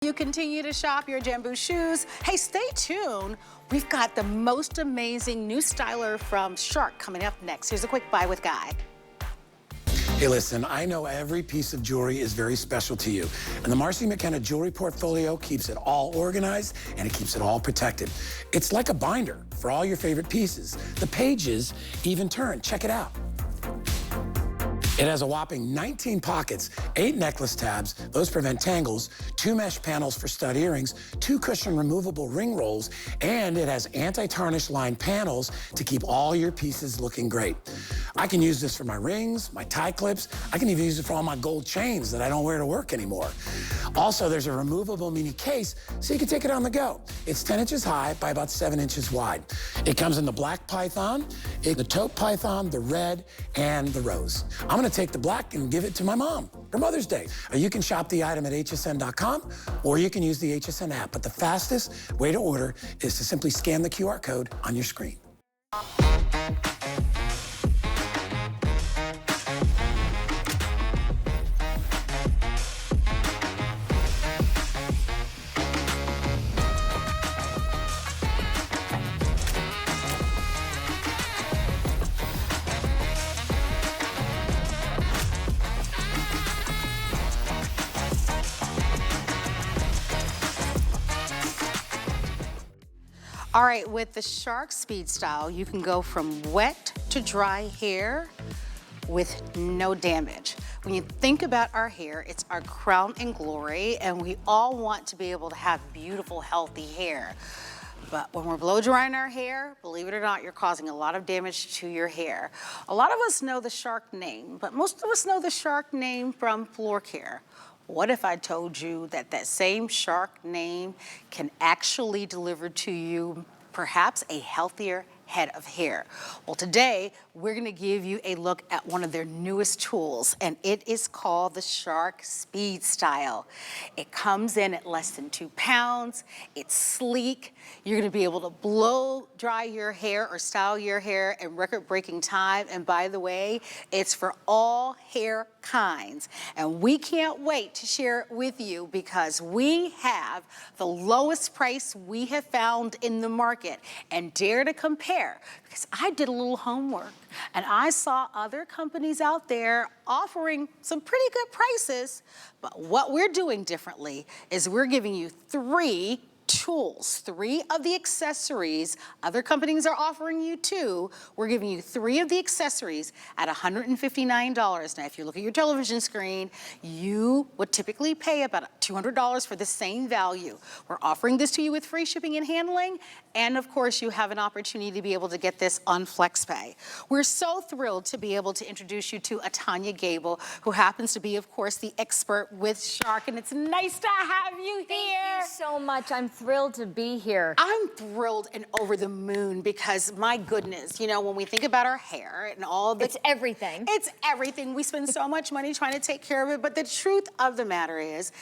You continue to shop your Jambu shoes. Hey, stay tuned. We've got the most amazing new styler from Shark coming up next. Here's a quick buy with Guy. Hey, listen, I know every piece of jewelry is very special to you. And the Marcy McKenna jewelry portfolio keeps it all organized and it keeps it all protected. It's like a binder for all your favorite pieces. The pages even turn. Check it out. It has a whopping 19 pockets, 8 necklace tabs, those prevent tangles, 2 mesh panels for stud earrings, 2 cushion removable ring rolls, and it has anti-tarnish lined panels to keep all your pieces looking great. I can use this for my rings, my tie clips. I can even use it for all my gold chains that I don't wear to work anymore. Also, there's a removable mini case so you can take it on the go. It's 10 inches high by about 7 inches wide. It comes in the black python, the taupe python, the red, and the rose. I'm gonna take the black and give it to my mom for Mother's Day. You can shop the item at hsn.com or you can use the HSN app, but the fastest way to order is to simply scan the QR code on your screen. All right, with the Shark Speedstyle, you can go from wet to dry hair with no damage. When you think about our hair, it's our crown and glory, and we all want to be able to have beautiful, healthy hair. But when we're blow drying our hair, believe it or not, you're causing a lot of damage to your hair. A lot of us know the Shark name, but most of us know the Shark name from floor care. What if I told you that that same Shark name can actually deliver to you perhaps a healthier head of hair? Well, today we're gonna give you a look at one of their newest tools, and it is called the Shark Speedstyle. It comes in at less than 2 pounds. It's sleek. You're gonna be able to blow dry your hair or style your hair in record-breaking time. And by the way, it's for all hair kinds. And we can't wait to share it with you because we have the lowest price we have found in the market. And dare to compare, because I did a little homework and I saw other companies out there offering some pretty good prices. But what we're doing differently is we're giving you 3 tools, 3 of the accessories. Other companies are offering you 2. We're giving you 3 of the accessories at $159. Now, if you look at your television screen, you would typically pay about $200 for the same value. We're offering this to you with free shipping and handling, and of course, you have an opportunity to be able to get this on FlexPay. We're so thrilled to be able to introduce you to Tanya Gable, who happens to be, of course, the expert with Shark, and it's nice to have you here. Thank you so much. I'm thrilled to be here. I'm thrilled and over the moon because, my goodness, you know, when we think about our hair and all the... It's everything. It's everything. We spend so much money trying to take care of it, but the truth of the matter is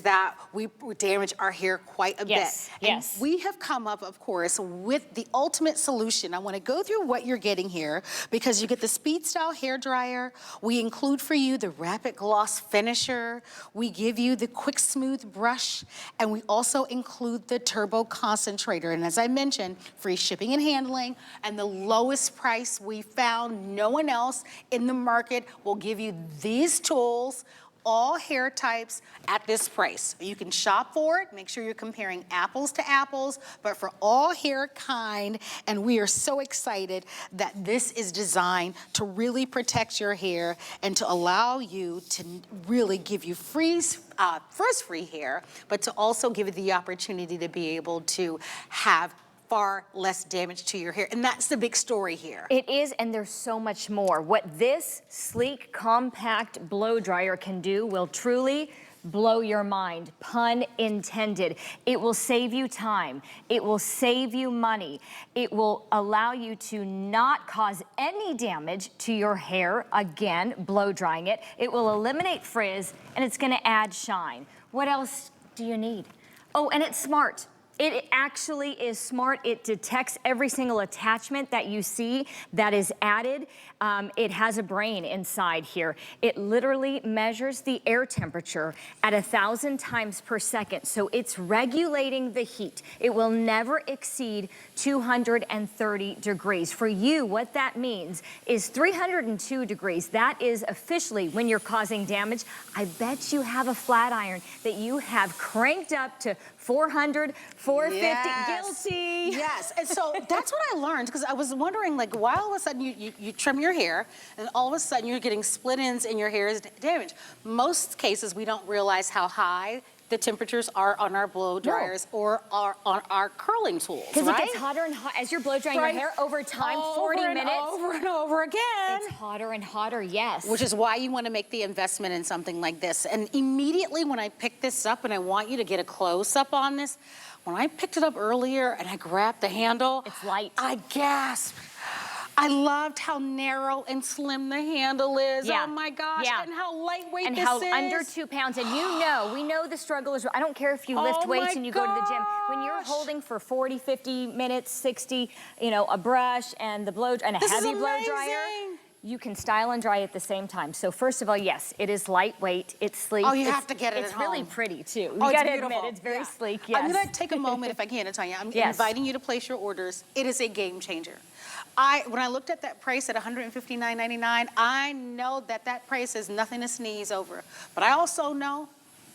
that we damage our hair quite a bit. Yes. And we have come up, of course, with the ultimate solution. I want to go through what you're getting here because you get the Speedstyle hair dryer. We include for you the Rapid Gloss Finisher. We give you the Quick Smooth Brush, and we also include the Turbo Concentrator. And as I mentioned, free shipping and handling, and the lowest price we found. No one else in the market will give you these tools, all hair types at this price. You can shop for it, make sure you're comparing apples to apples, but for all hair kind, and we are so excited that this is designed to really protect your hair and to allow you to really give you first free hair, but to also give you the opportunity to be able to have far less damage to your hair. And that's the big story here. It is, and there's so much more. What this sleek, compact blow dryer can do will truly blow your mind, pun intended. It will save you time. It will save you money. It will allow you to not cause any damage to your hair, again, blow drying it. It will eliminate frizz, and it's gonna add shine. What else do you need? Oh, and it's smart. It actually is smart. It detects every single attachment that you see that is added. It has a brain inside here. It literally measures the air temperature at 1,000 times per second. So it's regulating the heat. It will never exceed 230 degrees. For you, what that means is 302 degrees. That is officially when you're causing damage. I bet you have a flat iron that you have cranked up to 400, 450, Yes. guilty. Yes, and so that's what I learned, because I was wondering, like, why all of a sudden you trim your hair, and all of a sudden you're getting split ends and your hair is damaged. Most cases, we don't realize how high the temperatures are on our blow dryers or on our curling tools, Because right? it gets hotter and hotter as you're blow drying your hair over time, 40 minutes. Over and over again. It's hotter and hotter, yes. Which is why you want to make the investment in something like this. And immediately when I picked this up, and I want you to get a close-up on this, when I picked it up earlier and I grabbed the handle, It's light. I gasped. I loved how narrow and slim the handle is. Yeah. Oh my gosh, Yeah. and how lightweight and this how is. under 2 pounds, and we know the struggle is, I don't care if you lift Oh weights my and you go to the gym. When you're gosh. holding for 40, 50 minutes, 60, a brush and the and a This is heavy blow dryer, amazing. you can style and dry at the same time. So first of all, yes, it is lightweight, it's sleek. Oh, you have to get it It's at really home. pretty too. You Oh, it's gotta beautiful. admit, it's very Yeah. sleek, yes. I'm gonna take a moment, if I can, Tanya. I'm Yes. inviting you to place your orders. It is a game changer. When I looked at that price at $159.99, I know that price is nothing to sneeze over. But I also know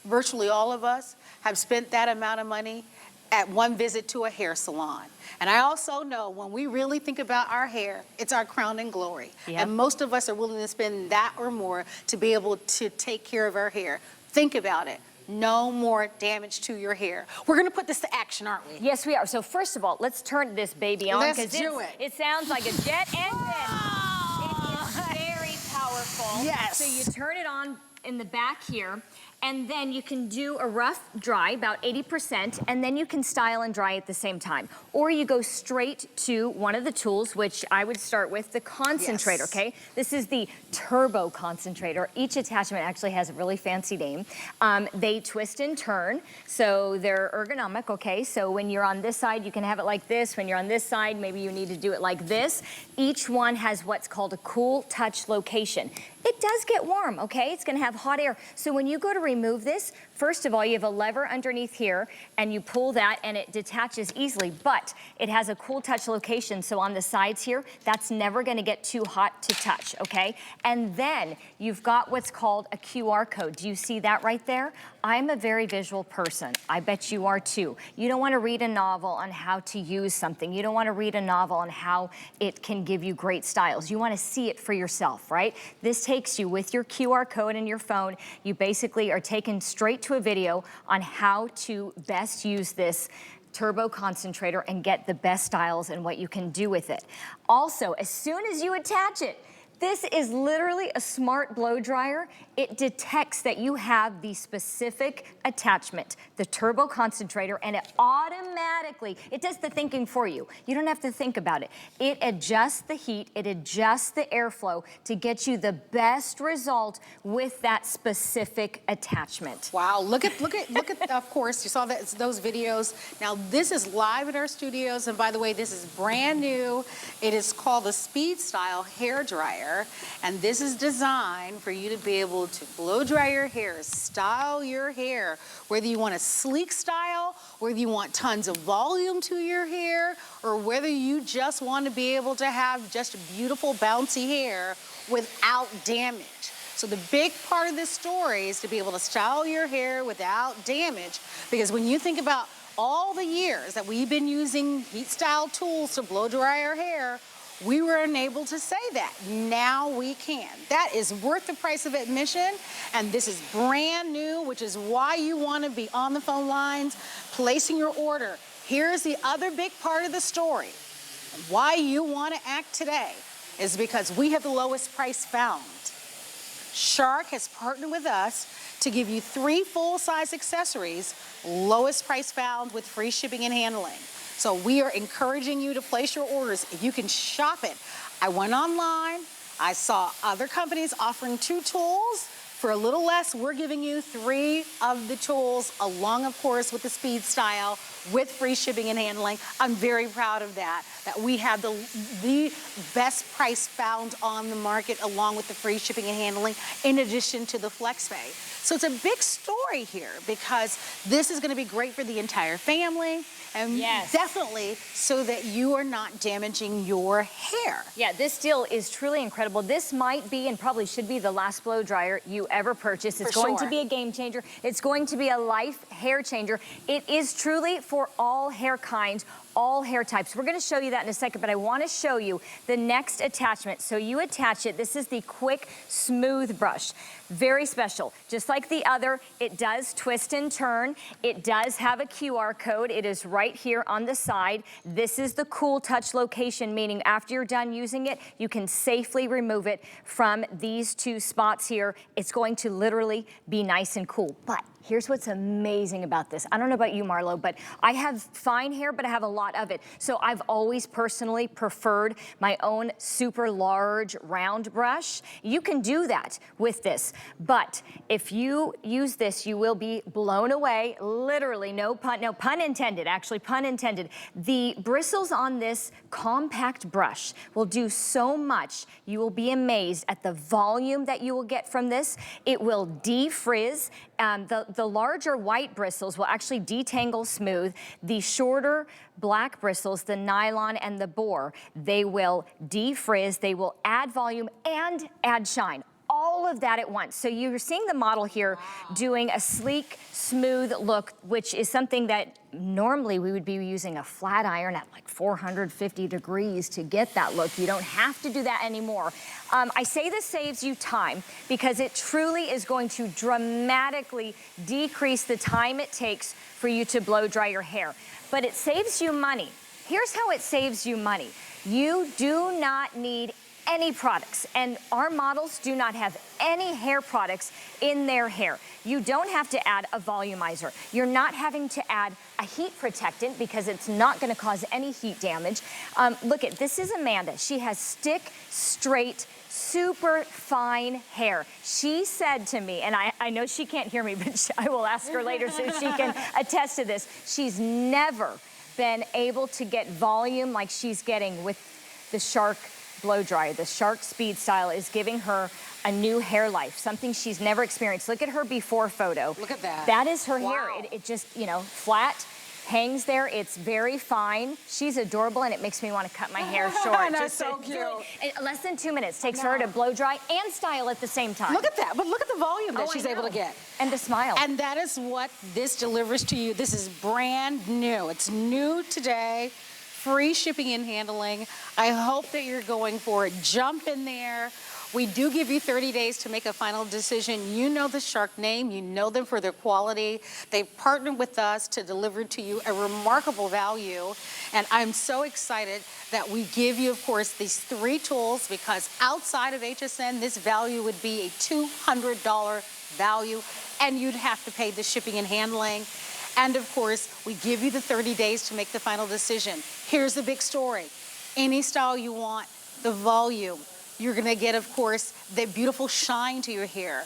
virtually all of us have spent that amount of money at one visit to a hair salon. And I also know when we really think about our hair, it's our crown and glory. Yep. And most of us are willing to spend that or more to be able to take care of our hair. Think about it. No more damage to your hair. We're gonna put this to action, aren't we? Yes, we are. So first of all, let's turn this baby on. Let's 'cause do it. It sounds like a jet engine. It is very powerful. Yes. So you turn it on in the back here, and then you can do a rough dry, about 80%, and then you can style and dry at the same time. Or you go straight to one of the tools, which I would start with, the concentrator, Yes. okay? This is the turbo concentrator. Each attachment actually has a really fancy name. They twist and turn, so they're ergonomic, okay? So when you're on this side, you can have it like this. When you're on this side, maybe you need to do it like this. Each one has what's called a cool touch location. It does get warm, okay? It's gonna have hot air. So when you go to remove this, first of all, you have a lever underneath here, and you pull that, and it detaches easily, but it has a cool touch location, so on the sides here, that's never gonna get too hot to touch, okay? And then you've got what's called a QR code. Do you see that right there? I'm a very visual person. I bet you are too. You don't wanna read a novel on how to use something. You don't wanna read a novel on how it can give you great styles. You wanna see it for yourself, right? This takes you with your QR code in your phone. You basically are taken straight to a video on how to best use this turbo concentrator and get the best styles and what you can do with it. Also, as soon as you attach it, this is literally a smart blow dryer. It detects that you have the specific attachment, the turbo concentrator, and it automatically, it does the thinking for you. You don't have to think about it. It adjusts the heat, it adjusts the airflow to get you the best result with that specific attachment. Wow, look at, of course, you saw those videos. Now, this is live at our studios, and by the way, this is brand new. It is called the Speedstyle hair dryer, and this is designed for you to be able to blow dry your hair, style your hair, whether you want a sleek style, whether you want tons of volume to your hair, or whether you just want to be able to have just beautiful, bouncy hair without damage. So the big part of this story is to be able to style your hair without damage, because when you think about all the years that we've been using heat style tools to blow dry our hair, we were unable to say that. Now we can. That is worth the price of admission, and this is brand new, which is why you want to be on the phone lines, placing your order. Here's the other big part of the story. Why you want to act today is because we have the lowest price found. Shark has partnered with us to give you 3 full-size accessories, lowest price found with free shipping and handling. So we are encouraging you to place your orders. If you can shop it. I went online, I saw other companies offering 2 tools For a little less, we're giving you 3 of the tools, along, of course, with the Speedstyle, with free shipping and handling. I'm very proud of that we have the best price found on the market, along with the free shipping and handling, in addition to the FlexPay. So it's a big story here, because this is gonna be great for the entire family, and definitely so that you are not damaging your hair. Yeah, this deal is truly incredible. This might be, and probably should be, the last blow dryer you ever purchase. It's going to be a game changer. It's going to be a life hair changer. It is truly for all hair kinds, all hair types. We're gonna show you that in a second, but I wanna show you the next attachment. So you attach it. This is the quick smooth brush. Very special. Just like the other, it does twist and turn. It does have a QR code. It is right here on the side. This is the cool touch location, meaning after you're done using it, you can safely remove it from these 2 spots here. It's going to literally be nice and cool. But here's what's amazing about this. I don't know about you, Marlo, but I have fine hair, but I have a lot of it. So I've always personally preferred my own super large round brush. You can do that with this. But if you use this, you will be blown away. Literally, no pun intended, actually pun intended. The bristles on this compact brush will do so much. You will be amazed at the volume that you will get from this. It will defrizz. The larger white bristles will actually detangle smooth. The shorter black bristles, the nylon and the boar, they will defrizz, they will add volume and add shine. All of that at once. So you're seeing the model here doing a sleek, smooth look, which is something that normally we would be using a flat iron at like 450 degrees to get that look. You don't have to do that anymore. I say this saves you time because it truly is going to dramatically decrease the time it takes for you to blow dry your hair. But it saves you money. Here's how it saves you money. You do not need any products, and our models do not have any hair products in their hair. You don't have to add a volumizer. You're not having to add a heat protectant because it's not gonna cause any heat damage. Look at, this is Amanda. She has stick, straight, super fine hair. She said to me, and I know she can't hear me, but I will ask her later so she can attest to this. She's never been able to get volume like she's getting with the Shark blow dryer. The Shark Speedstyle is giving her a new hair life, something she's never experienced. Look at her before photo. Look at that. That is her hair. It just, you know, flat, hangs there. It's very fine. She's adorable, and it makes me want to cut my hair short. That's so cute. Less than 2 minutes takes her to blow dry and style at the same time. Look at that, but look at the volume that she's able to get. And the smile. And that is what this delivers to you. This is brand new. It's new today. Free shipping and handling. I hope that you're going for it. Jump in there. We do give you 30 days to make a final decision. You know the Shark name. You know them for their quality. They partnered with us to deliver to you a remarkable value. And I'm so excited that we give you, of course, these 3 tools, because outside of HSN, this value would be a $200 value, and you'd have to pay the shipping and handling. And of course, we give you the 30 days to make the final decision. Here's the big story. Any style you want, the volume. You're gonna get, of course, the beautiful shine to your hair.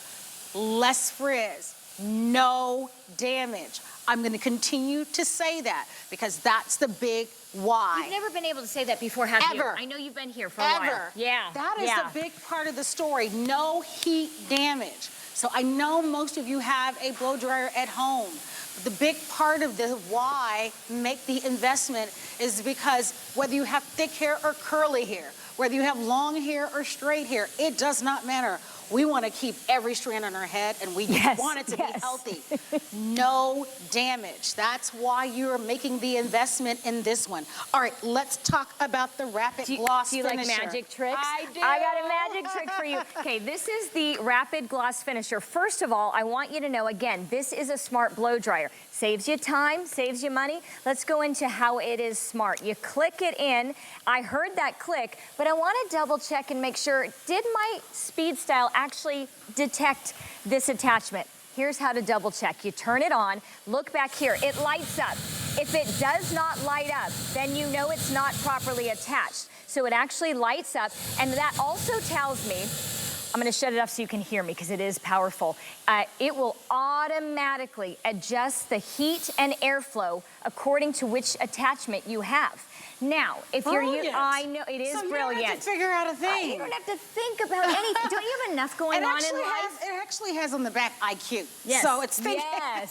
Less frizz, no damage. I'm gonna continue to say that because that's the big why. You've never been able to say that before, have you? I know you've been here for a while. Yeah. That is the big part of the story. No heat damage. So I know most of you have a blow dryer at home. The big part of the why make the investment is because whether you have thick hair or curly hair, whether you have long hair or straight hair, it does not matter. We want to keep every strand on our head, and we want it to be healthy. No damage. That's why you're making the investment in this one. All right, let's talk about the Rapid Gloss Finisher. Do you like magic tricks? I do. I got a magic trick for you. Okay, this is the Rapid Gloss Finisher. First of all, I want you to know, again, this is a smart blow dryer. Saves you time, saves you money. Let's go into how it is smart. You click it in. I heard that click, but I want to double check and make sure, did my Speedstyle actually detect this attachment? Here's how to double check. You turn it on, look back here, it lights up. If it does not light up, then you know it's not properly attached. So it actually lights up, and that also tells me I'm gonna shut it off so you can hear me because it is powerful. It will automatically adjust the heat and airflow according to which attachment you have. Now, if Brilliant. I know, it is so you brilliant. don't have to figure out a thing. You don't have to think about anything. Don't you have enough going on in life? It actually has on the back IQ. Yes. So it's thinking. Yes.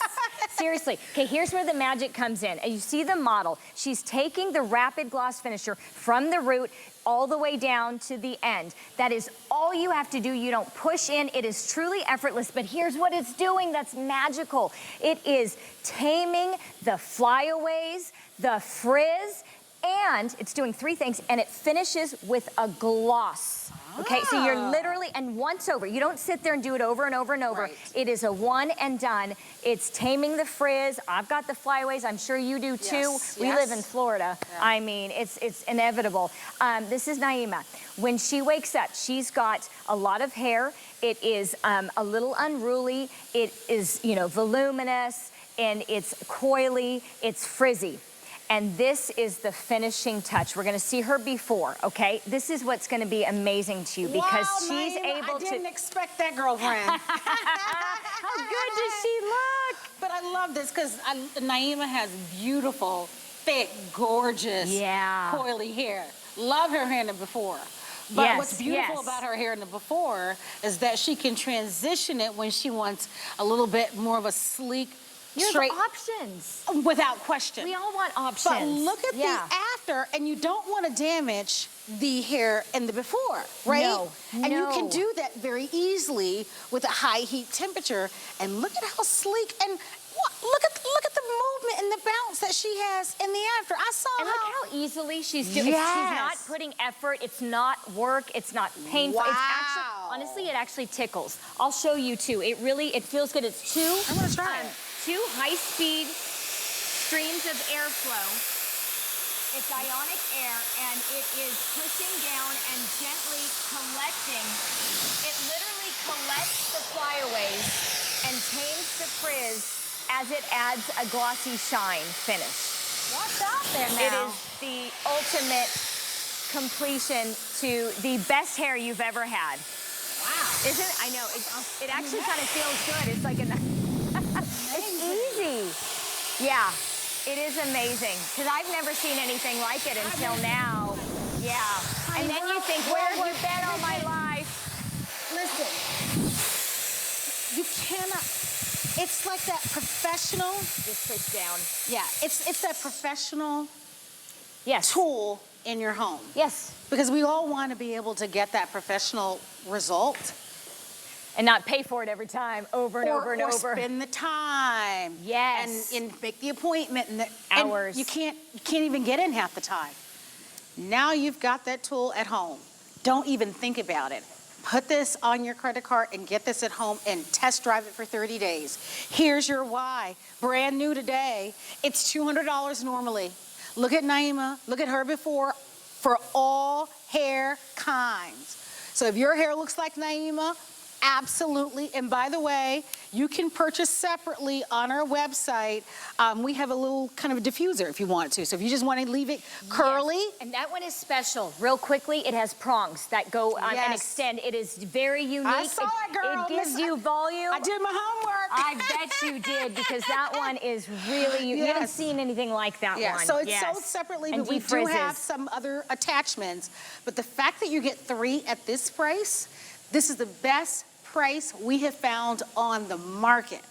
Seriously. Okay, here's where the magic comes in. And you see the model. She's taking the rapid gloss finisher from the root all the way down to the end. That is all you have to do. You don't push in. It is truly effortless. But here's what it's doing that's magical. It is taming the flyaways, the frizz, and it's doing three things, and it finishes with a gloss. Okay, so you're literally, and once over. You don't sit there and do it over and over and over. Right. It is a one and done. It's taming the frizz. I've got the flyaways. I'm sure you do too. Yes, We live in Florida. Yeah. I mean, it's inevitable. This is Naima. When she wakes up, she's got a lot of hair. It is a little unruly. It is, you know, voluminous, and it's coily. It's frizzy. And this is the finishing touch. We're gonna see her before, okay? This is what's gonna be amazing to you because she's Naima, able to. I didn't expect that, girlfriend. How good does she look? But I love this because Naima has beautiful, thick, gorgeous, coily hair. Love her hair in the before. But Yes, what's beautiful yes. about her hair in the before is that she can transition it when she wants a little bit more of a sleek, You straight, have options. without question. We all want options. But look at the after, and you don't want to damage the hair in the before, right? No, and you can no. do that very easily with a high heat temperature. And look at how sleek and look at the movement and the bounce that she has in the after. I saw And look how easily she's doing. She's not Yes. putting effort. It's not work. It's not painful. It's actually, Wow. honestly, it actually tickles. I'll show you too. It really, it feels good. It's two. I'm gonna try it. Two high-speed streams of airflow. It's ionic air, and it is pushing down and gently collecting. It literally collects the flyaways and tames the frizz as it adds a glossy shine finish. What's up there now? It is the ultimate completion to the best hair you've ever had. Wow. Isn't it? I know. It actually kind of feels good. It's like it's easy. Yeah, it is amazing. Because I've never seen anything like it until now. Yeah. And then you think, where have you been all my life? Listen, you cannot. It's like that professional. Just push down. Yeah, it's that professional Yes. tool in your home. Yes. Because we all want to be able to get that professional result. And not pay for it every time, over and over and or over. spend the time. Yes. And make the appointment. And Hours. And you can't even get in half the time. Now you've got that tool at home. Don't even think about it. Put this on your credit card and get this at home and test drive it for 30 days. Here's your why. Brand new today. It's $200 normally. Look at Naima. Look at her before for all hair kinds. So if your hair looks like Naima, absolutely. And by the way, you can purchase separately on our website. We have a little kind of a diffuser if you want to. So if you just want to leave it curly. Yes. And that one is special. Real quickly, it has prongs that go on and Yes. extend. It is very unique. I saw it, girl. It gives you volume. I did my homework. I bet you did, because that one is really, you haven't Yes. seen anything like that Yeah, one. so it's Yes. sold separately, And but we deep do have frizzes. some other attachments. But the fact that you get 3 at this price, this is the best price we have found on the market.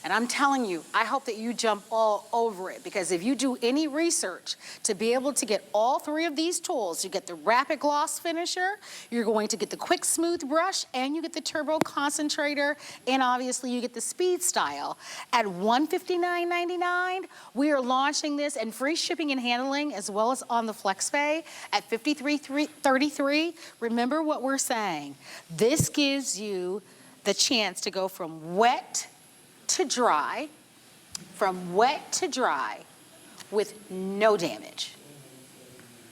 And I'm telling you, I hope that you jump all over it, because if you do any research to be able to get all 3 of these tools, you get the rapid gloss finisher, you're going to get the quick smooth brush, and you get the turbo concentrator, and obviously you get the Speedstyle. At $159.99, we are launching this, and free shipping and handling, as well as on the FlexPay at $53.33. Remember what we're saying. This gives you the chance to go from wet to dry, with no damage.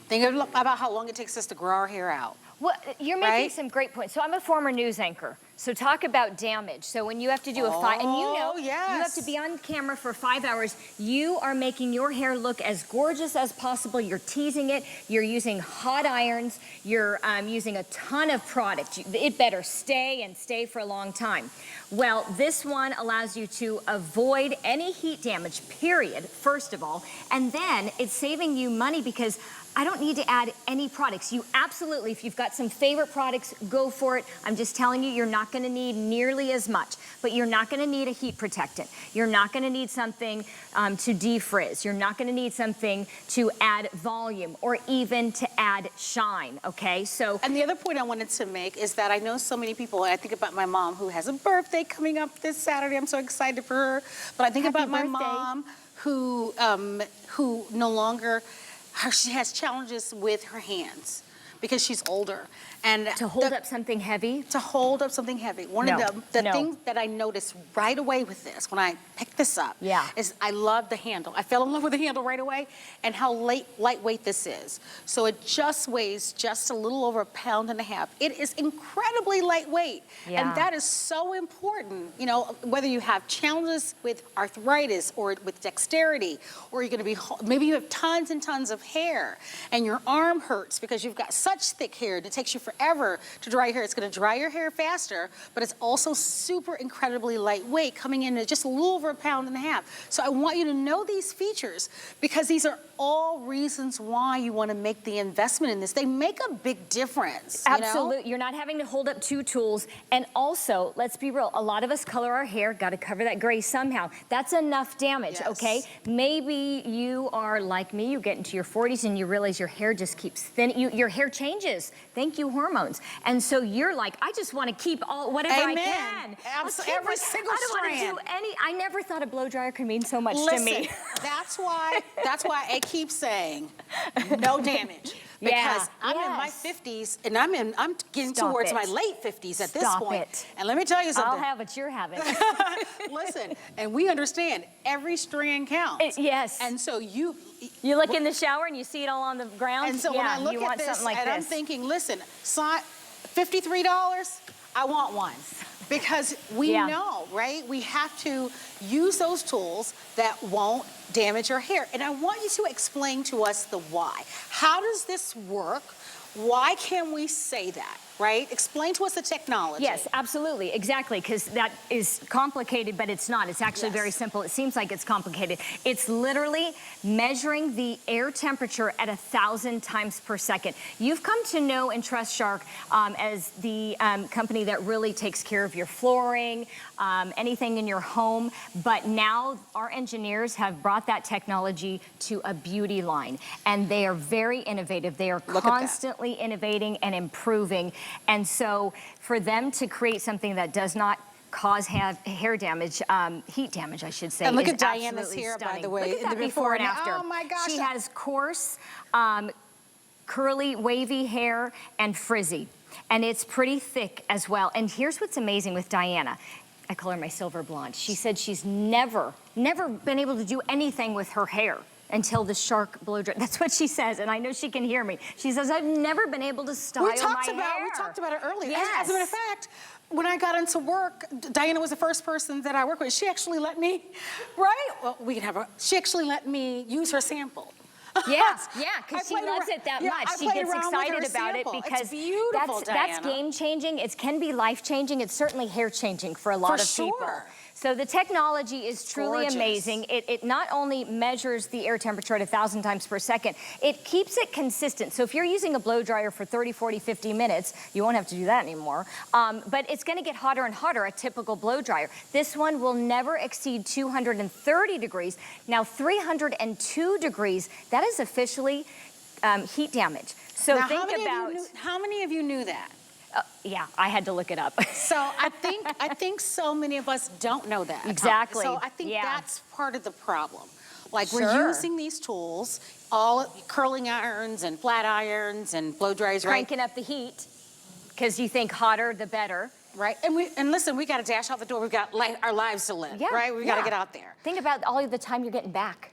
Think about how long it takes us to grow our hair out. Well, you're making Right? some great points. So I'm a former news anchor. So talk about damage. So when you have to do a and you know, you have to be on camera for 5 hours. You are making your hair look as gorgeous as possible. You're teasing it. You're using hot irons. You're using a ton of product. It better stay and stay for a long time. Well, this one allows you to avoid any heat damage, period, first of all. And then it's saving you money because I don't need to add any products. You absolutely, if you've got some favorite products, go for it. I'm just telling you, you're not gonna need nearly as much, but you're not gonna need a heat protectant. You're not gonna need something to defrizz. You're not gonna need something to add volume or even to add shine, okay? So. And the other point I wanted to make is that I know so many people, I think about my mom who has a birthday coming up this Saturday. I'm so excited for her. But I think Happy about my birthday. mom who no longer, she has challenges with her hands because she's older. And to hold up something heavy? To hold up something heavy. One of the things that I noticed right away with this, when I picked this up, is I love the handle. I fell in love with the handle right away and how lightweight this is. So it just weighs just a little over 1.5 pounds. It is incredibly lightweight. And that is so important, you know, whether you have challenges with arthritis or with dexterity, or you're gonna be, maybe you have tons and tons of hair and your arm hurts because you've got such thick hair and it takes you forever to dry your hair. It's gonna dry your hair faster, but it's also super incredibly lightweight, coming in at just a little over 1.5 pounds. So I want you to know these features because these are all reasons why you wanna make the investment in this. They make a big difference. Absolutely, you know? You're not having to hold up 2 tools. And also, let's be real, a lot of us color our hair, gotta cover that gray somehow. That's enough damage, okay? Maybe you are like me, you get into your 40s and you realize your hair just keeps thin. Your hair changes. Thank you, hormones. And so you're like, I just want to keep whatever I can. Absolutely. Every single strand. I don't want to do any. I never thought a blow dryer could mean so much to me. That's why I keep saying no damage. Because I'm in my 50s and I'm getting towards my late 50s at this point. And let me tell you something. I'll have what you're having. Listen, and we understand every strand counts. Yes. And so you look in the shower and you see it all on the ground. And so when I look at this, and I'm thinking, listen, $53, I want one. Because we know, right? We have to use those tools that won't damage our hair. And I want you to explain to us the why. How does this work? Why can we say that, right? Explain to us the technology. Yes, absolutely, exactly, because that is complicated, but it's not. It's actually very simple. It seems like it's complicated. It's literally measuring the air temperature at 1,000 times per second. You've come to know and trust Shark as the company that really takes care of your flooring, anything in your home, but now our engineers have brought that technology to a beauty line, and they are very innovative. They are constantly innovating and improving. And so for them to create something that does not cause hair damage, heat damage, I should say. And look at Diana's hair, stunning. by the way, look at in that the before and after. Oh my gosh. She has coarse, curly, wavy hair and frizzy. And it's pretty thick as well. And here's what's amazing with Diana. I call her my silver blonde. She said she's never been able to do anything with her hair until the Shark blow dryer. That's what she says, and I know she can hear me. She says, I've never been able to style my hair. We talked about it earlier. Yes. As a matter of fact, when I got into work, Diana was the first person that I worked with. She actually let me, right? Well, we can have her. She actually let me use her sample. Yes, because she loves it that much. She gets excited about it because that's game-changing. It can be life-changing. It's certainly hair-changing for a lot of people. So the technology is truly amazing. It not only measures the air temperature at 1,000 times per second, it keeps it consistent. So if you're using a blow dryer for 30, 40, 50 minutes, you won't have to do that anymore. But it's gonna get hotter and hotter, a typical blow dryer. This one will never exceed 230 degrees. Now 302 degrees, that is officially heat damage. So now, think about- how many of you knew that? Yeah, I had to look it up. So I think so many of us don't know that. Exactly. So I think that's part of the problem. Like we're using these tools, all curling irons and flat irons and blow dryers, cranking up the heat because you think hotter the better. Right, and listen, we got to dash out the door. We've got our lives to live, right? We got to get out there. Think about all of the time you're getting back.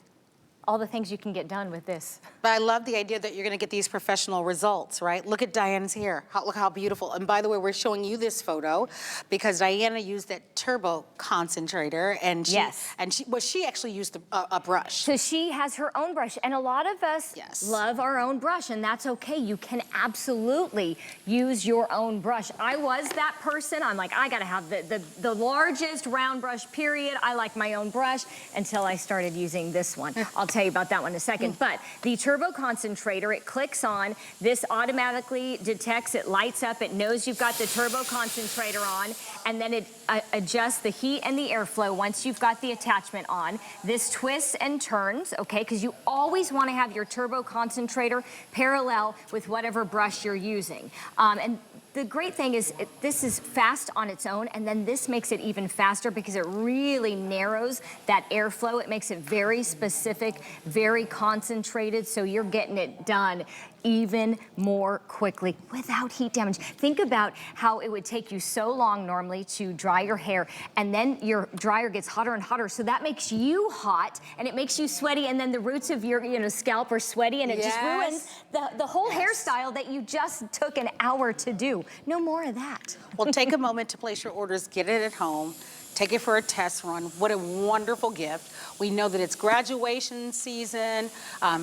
all the things you can get done with this. But I love the idea that you're gonna get these professional results, right? Look at Diana's hair. Look how beautiful. And by the way, we're showing you this photo because Diana used that turbo concentrator, and she actually used a brush. So she has her own brush, and a lot of us love our own brush, and that's okay. You can absolutely use your own brush. I was that person. I'm like, I gotta have the largest round brush, period. I like my own brush until I started using this one. I'll tell you about that one in a second. But the turbo concentrator, it clicks on, this automatically detects, it lights up, it knows you've got the turbo concentrator on, and then it adjusts the heat and the airflow once you've got the attachment on. This twists and turns, okay, because you always want to have your turbo concentrator parallel with whatever brush you're using. And the great thing is this is fast on its own, and then this makes it even faster because it really narrows that airflow. It makes it very specific, very concentrated, so you're getting it done even more quickly without heat damage. Think about how it would take you so long normally to dry your hair, and then your dryer gets hotter and hotter, so that makes you hot and it makes you sweaty, and then the roots of your scalp are sweaty, and it just ruins the whole hairstyle that you just took an hour to do. No more of that. Well, take a moment to place your orders, get it at home. Take it for a test run. What a wonderful gift. We know that it's graduation season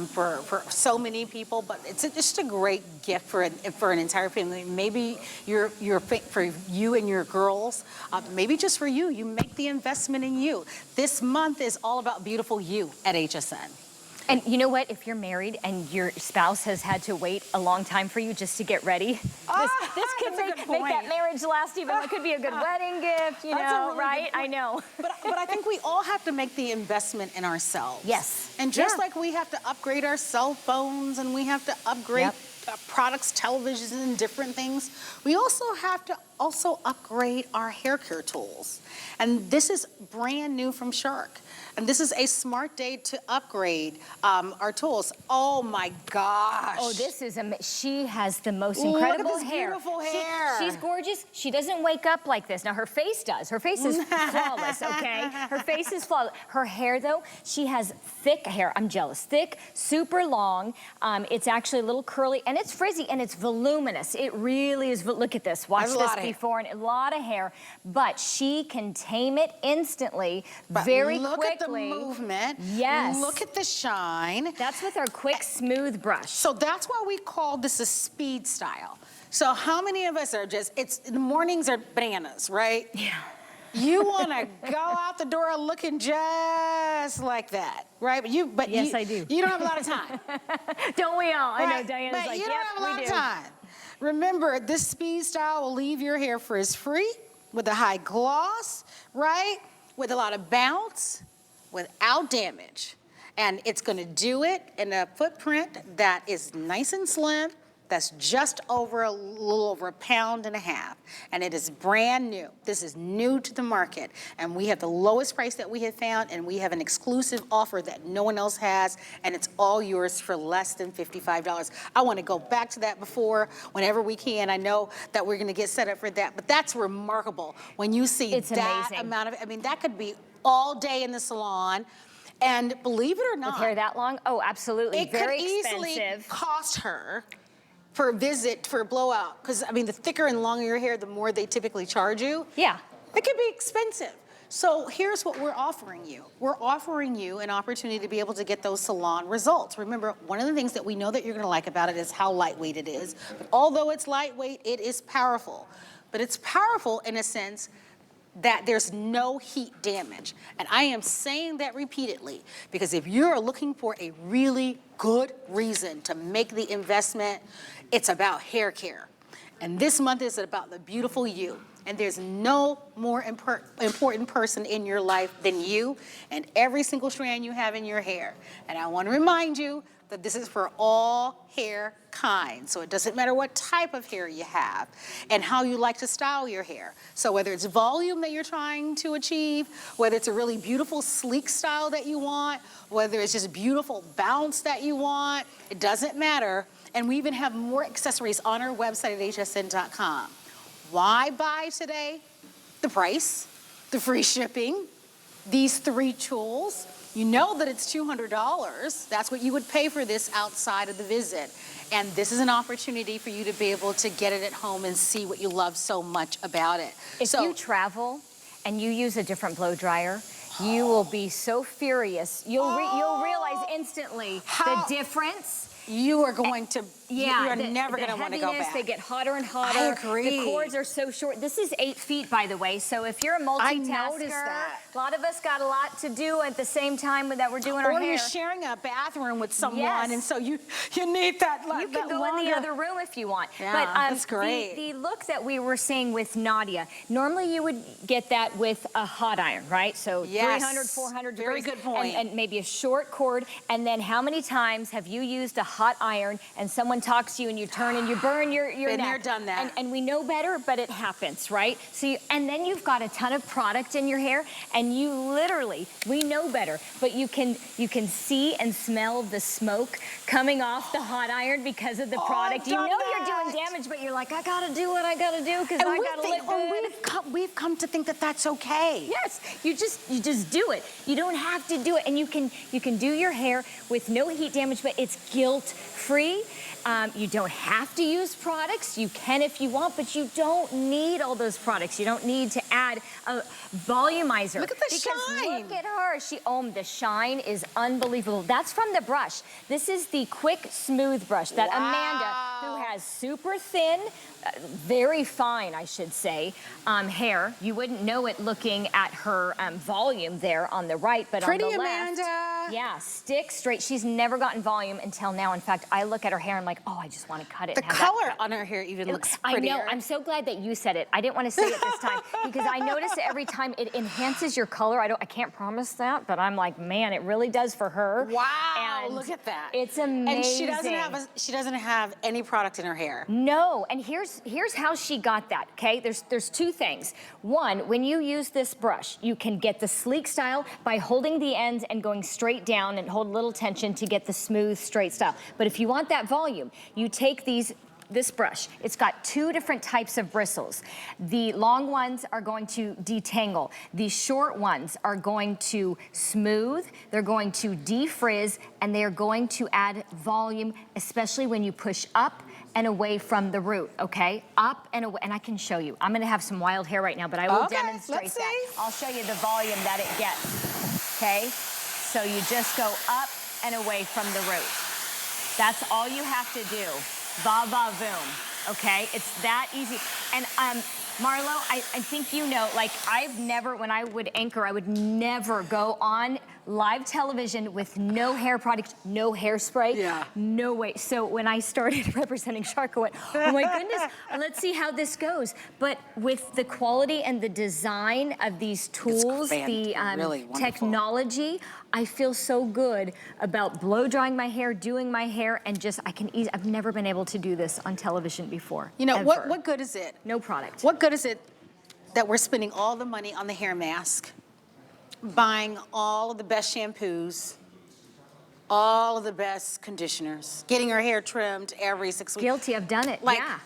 for so many people, but it's just a great gift for an entire family. Maybe for you and your girls, maybe just for you. You make the investment in you. This month is all about beautiful you at HSN. And you know what? If you're married and your spouse has had to wait a long time for you just to get ready, this could make that marriage last even. It could be a good wedding gift, you know, really right? I know. But I think we all have to make the investment in ourselves. Yes. And just like we have to upgrade our cell phones and we have to upgrade products, televisions, and different things, we also have to upgrade our hair care tools. And this is brand new from Shark. And this is a smart day to upgrade our tools. Oh my gosh. Oh, this is she has the most incredible Look at this hair. Beautiful hair. She's gorgeous. She doesn't wake up like this. Now her face does. Her face is flawless, okay? Her face is flawless. Her hair though, she has thick hair. I'm jealous. Thick, super long. It's actually a little curly, and it's frizzy, and it's voluminous. It really is. Look at this. Watch this before, and a lot of hair. But she can tame it instantly, very quickly. Look at the movement. Yes. Look at the shine. That's with our quick, smooth brush. So that's why we call this a Speedstyle. So how many of us are the mornings are bananas, right? Yeah. You want to go out the door looking just like that, right? Yes, I do. You don't have a lot of time. Don't we all? Right? I know Diana's but like, you don't have a lot of time. Remember, this Speedstyle will leave your hair frizz-free with a high gloss, right? With a lot of bounce, without damage. And it's going to do it in a footprint that is nice and slim, that's just a little over 1.5 pounds. And it is brand new. This is new to the market. And we have the lowest price that we have found, and we have an exclusive offer that no one else has, and it's all yours for less than $55. I want to go back to that whenever we can. I know that we're going to get set up for that, but that's remarkable when you see that amazing. amount of, I mean, that could be all day in the salon. And believe it or not, with hair that long? Oh, absolutely. It very could easily expensive. cost her for a visit, for a blowout, because I mean, the thicker and longer your hair, the more they typically charge you. Yeah. It could be expensive. So here's what we're offering you. We're offering you an opportunity to be able to get those salon results. Remember, one of the things that we know that you're gonna like about it is how lightweight it is. But although it's lightweight, it is powerful. But it's powerful in a sense that there's no heat damage. And I am saying that repeatedly because if you're looking for a really good reason to make the investment, it's about hair care. And this month is about the beautiful you. And there's no more important person in your life than you and every single strand you have in your hair. And I want to remind you that this is for all hair kinds. So it doesn't matter what type of hair you have and how you like to style your hair. So whether it's volume that you're trying to achieve, whether it's a really beautiful sleek style that you want, whether it's just beautiful bounce that you want, it doesn't matter. And we even have more accessories on our website at hsn.com. Why buy today? The price, the free shipping, these 3 tools, You know that it's $200. That's what you would pay for this outside of the visit. And this is an opportunity for you to be able to get it at home and see what you love so much about it. If you travel and you use a different blow dryer, you will be so furious. You'll realize instantly the difference. You are going to, Yeah, you are never going to want to go back. They get hotter and hotter. I agree. The cords are so short. This is 8 feet, by the way. So if you're a multitasker, that. a lot of us got a lot to do at the same time that we're doing our hair. Or you're sharing a bathroom with someone, Yes. and so you need that. You can go in the other room if you want. Yeah, but that's great. The look that we were seeing with Nadia, normally you would get that with a hot iron, right? So Yes. 300, 400 Very degrees. good point. And maybe a short cord. And then how many times have you used a hot iron and someone talks to you and you turn and you burn your Been neck? there, done that. And we know better, but it happens, right? So and then you've got a ton of product in your hair, and you literally, we know better, but you can see and smell the smoke coming off the hot iron because of the product. You know you're doing damage, but you're like, I gotta do what I gotta do because I gotta look good. We've come to think that that's okay. Yes, you just do it. You don't have to do it, and you can do your hair with no heat damage, but it's guilt-free. You don't have to use products. You can if you want, but you don't need all those products. You don't need to add a volumizer. Look at the shine. Look at her. The shine is unbelievable. That's from the brush. This is the Quick Smooth brush that Amanda, who has super thin, very fine, I should say, hair. You wouldn't know it looking at her volume there on the right, but Pretty on the Amanda. left, yeah, stick straight. She's never gotten volume until now. In fact, I look at her hair and I'm like, oh, I just want to cut it. The and have color that on her hair even looks I prettier. know. I'm so glad that you said it. I didn't want to say it this time because I notice that every time it enhances your color. I can't promise that, but I'm like, man, it really does for her. Wow, And look at that. It's amazing. And she doesn't have any product in her hair. No, and here's how she got that, okay? There's two things. One, when you use this brush, you can get the sleek style by holding the ends and going straight down and hold a little tension to get the smooth, straight style. But if you want that volume, you take this brush. It's got 2 different types of bristles. The long ones are going to detangle. The short ones are going to smooth, they're going to defrizz, and they're going to add volume, especially when you push up and away from the root, okay? Up and away, and I can show you. I'm gonna have some wild hair right now, but I will demonstrate let's that. see. I'll show you the volume that it gets, okay? So you just go up and away from the root. That's all you have to do. Va va voom, okay? It's that easy. And Marlo, I think you know, like when I would anchor, I would never go on live television with no hair product, no hairspray. Yeah. No way. So when I started representing Shark, I went, oh my goodness, let's see how this goes. But with the quality and the design of these tools, the really wonderful. technology, I feel so good about blow drying my hair, doing my hair, and just I've never been able to do this on television before. You know, ever. what good is it? No product. What good is it that we're spending all the money on the hair mask, buying all of the best shampoos, all of the best conditioners, getting our hair trimmed every 6 weeks? Guilty, I've done it, yeah.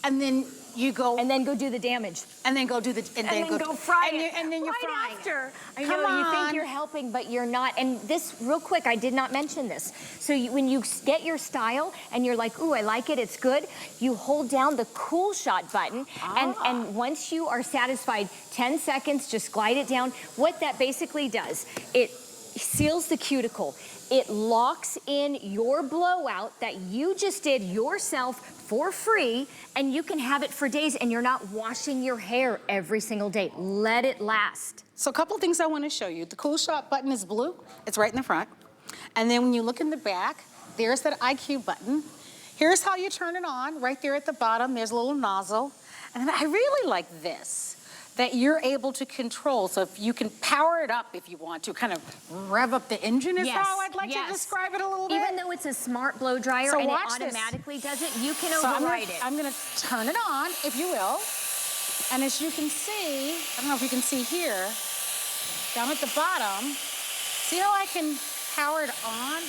And then you go... And then go do the damage. And then go do the... And then go fry it. And then you're right frying after. I Come know, you think on. you're helping, but you're not. And this, real quick, I did not mention this. So when you get your style and you're like, ooh, I like it, it's good, you hold down the cool shot button. And once you are satisfied, 10 seconds, just glide it down. What that basically does, it seals the cuticle. It locks in your blowout that you just did yourself for free, and you can have it for days, and you're not washing your hair every single day. Let it last. So a couple of things I want to show you. The Cool Shot button is blue. It's right in the front. And then when you look in the back, there's that IQ button. Here's how you turn it on. Right there at the bottom, there's a little nozzle. And then I really like this, that you're able to control. So if you can power it up if you want to, kind of rev up the engine is how I'd like to describe it a little bit. Even though it's a smart blow dryer and it automatically does it, you can override it. I'm gonna turn it on, if you will. And as you can see, I don't know if you can see here, down at the bottom, see how I can power it on?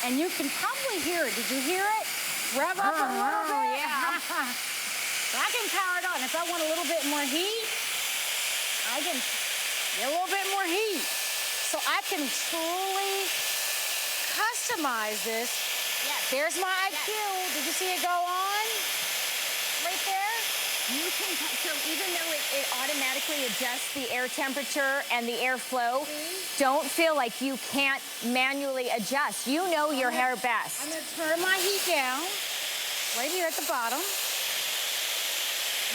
And you can probably hear it. Did you hear it? Rev up a little bit. Yeah. So I can power it on. If I want a little bit more heat, I can get a little bit more heat. So I can truly customize this. Yes. There's my IQ. Did you see it go on? Right there? You can, so even though it automatically adjusts the air temperature and the airflow, don't feel like you can't manually adjust. You know your hair best. I'm gonna turn my heat down right here at the bottom.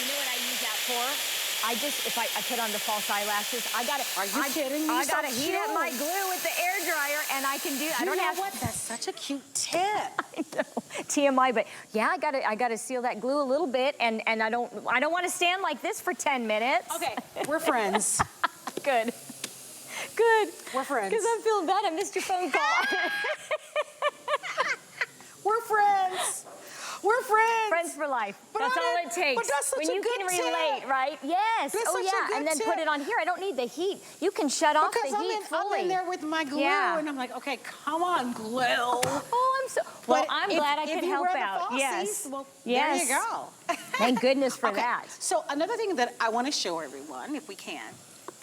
You know what I use that for? If I put on the false eyelashes, Are you kidding me? I So gotta heat up cute. my glue with the air dryer, and I can do. I don't have. What? That's such a cute tip. I know, TMI, but yeah, I gotta seal that glue a little bit, and I don't want to stand like this for 10 minutes. Okay, we're friends. Good. We're friends. Because I'm feeling bad. I missed your phone call. We're friends. We're friends. Friends for life. That's all it takes. But that's such when a you good can tip. relate, right? Yes. That's oh such a yeah. good And then tip. put it on here. I don't need the heat. You can shut off Because the heat fully. I'm in there with my glue, Yeah. and I'm like, okay, come on, glue. Oh, I'm so. Well, But I'm if- glad I if could you help wear the out. falsies, Yes. Well, Yes. there you go. Thank goodness for Okay, that. So another thing that I want to show everyone, if we can,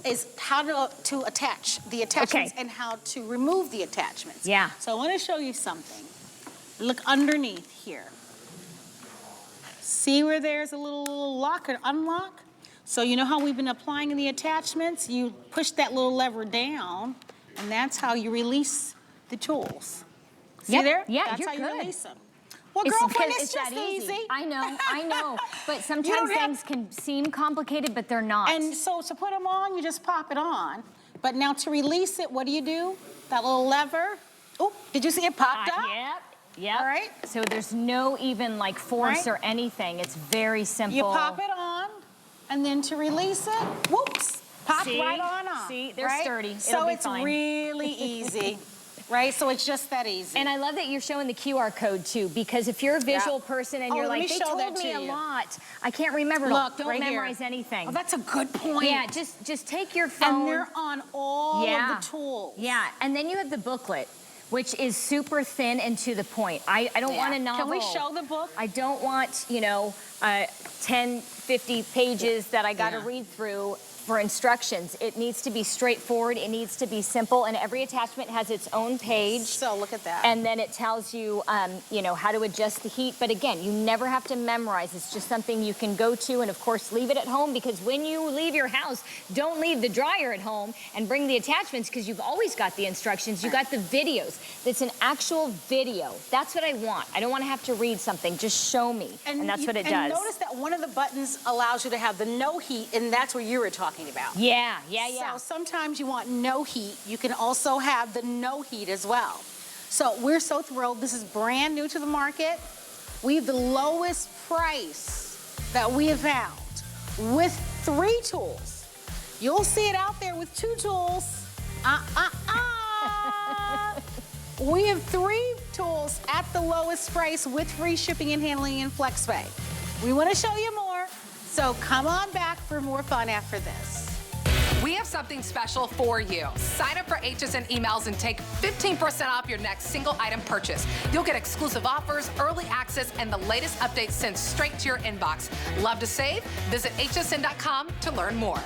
is how to attach the attachments Okay. and how to remove the attachments. Yeah. So I want to show you something. Look underneath here. See where there's a little lock or unlock? So you know how we've been applying the attachments? You push that little lever down, and that's how you release the tools. See Yep. there? Yeah, that's you're how you good. release them. Well, It's girlfriend, because it's just that easy. I know. But sometimes don't have- things can seem complicated, but they're not. And so to put them on, you just pop it on. But now to release it, what do? That little lever. Oh, did you see it popped up? Yep. All right. So there's no even like force Right. or anything. It's very simple. You pop it on, and then to release it, whoops, pop See? right on up. See? They're right? sturdy. It'll So be it's fine. really easy, right? So it's just that easy. And I love that you're showing the QR code too, because if you're a visual person and Oh, you're let like, me they show that told me to a you. lot, I can't remember it all. Look, Don't right here. memorize anything. Oh, that's a good point. Yeah, just take your phone. And they're on all of the tools. Yeah, and then you have the booklet, which is super thin and to the point. I don't Yeah. want a novel. Can we show the book? I don't want, 10, 50 pages that I got to Yeah. read through for instructions. It needs to be straightforward. It needs to be simple, and every attachment has its own page. So look at that. And then it tells you, how to adjust the heat. But again, you never have to memorize. It's just something you can go to, and of course, leave it at home, because when you leave your house, don't leave the dryer at home and bring the attachments, because you've always got the instructions. You got the videos. It's an actual video. That's what I want. I don't want to have to read something. Just show me, and that's what it does. And notice that one of the buttons allows you to have the no heat, and that's what you were talking about. Yeah. So sometimes you want no heat. You can also have the no heat as well. So we're so thrilled. This is brand new to the market. We have the lowest price that we have found with 3 tools. You'll see it out there with 2 tools. We have 3 tools at the lowest price with free shipping and handling in FlexPay. We want to show you more, so come on back for more fun after this. We have something special for you. Sign up for HSN emails and take 15% off your next single item purchase. You'll get exclusive offers, early access, and the latest updates sent straight to your inbox. Love to save? Visit hsn.com to learn more.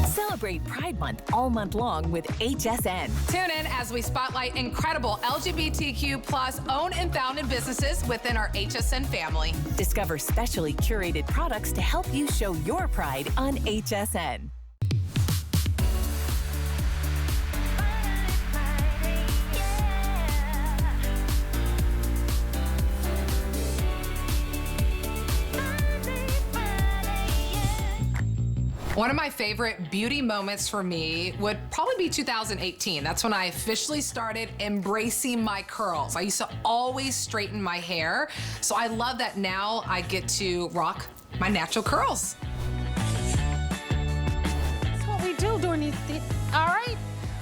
Celebrate Pride Month all month long with HSN. Tune in as we spotlight incredible LGBTQ+ owned and founded businesses within our HSN family. Discover specially curated products to help you show your pride on HSN. One of my favorite beauty moments for me would probably be 2018. That's when I officially started embracing my curls. I used to always straighten my hair, so I love that now I get to rock my natural curls. That's what we do during these, all right?